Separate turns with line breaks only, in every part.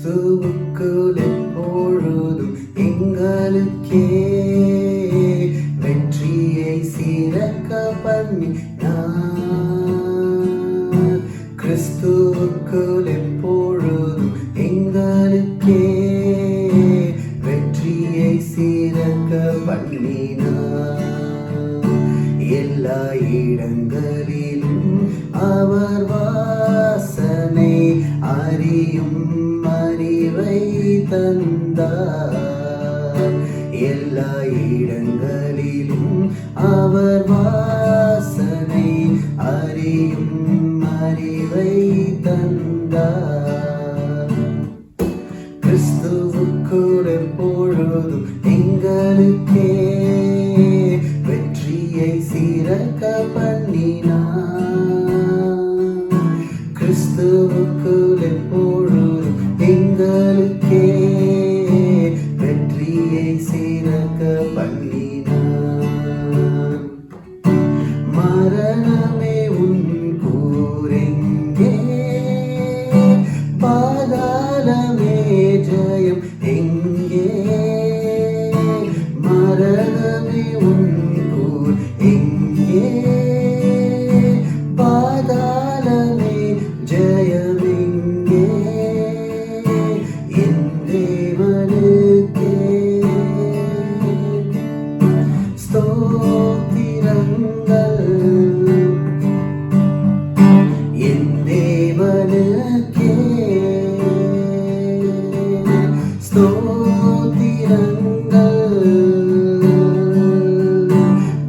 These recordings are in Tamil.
கிறிஸ்துவுக்குள் எப்பொழுதும் எங்களுக்கே வெற்றியை சிறக்க பண்ணினார். கிறிஸ்துவுக்குள் எப்பொழுதும் எங்களுக்கே வெற்றியை சிறக்க பண்ணினார். எல்லா இடங்களிலும் அவர் வாசனை அறியும் அறிவை தந்தார். எல்லா இடங்களிலும் அவர் வாசனை அறியும் அறிவை தந்தார். கிறிஸ்துவுக்குள் எப்பொழுதும் எங்களுக்கே வெற்றியை சிறக்க பண்ணினார். கிறிஸ்துவுக்குள் எப்பொழுதும் எங்களுக்கே வெற்றியை சிறக்க பண்ணினார். மரணமே உன் கூரெங்கே, பாதாளமே ஜெயம் எங்கே. மரணமே உன் கூர் எங்கே, பாதாளமே ஜெயம் எங்கே. என் தேவனுக்கே ஸ்தோத்திரங்கள். என் தேவனுக்கே ஸ்தோத்திரங்கள்.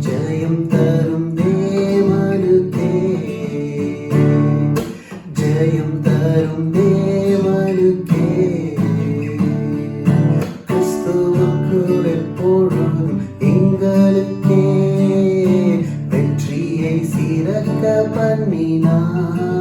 ஜெயம் தரும் தேவனுக்கே, ஜெயம் தரும் தேவனுக்கே. கிறிஸ்துவுக்குள் எப்பொழுதும் எங்களுக்கே வெற்றியை சிறக்க பண்ணினார்.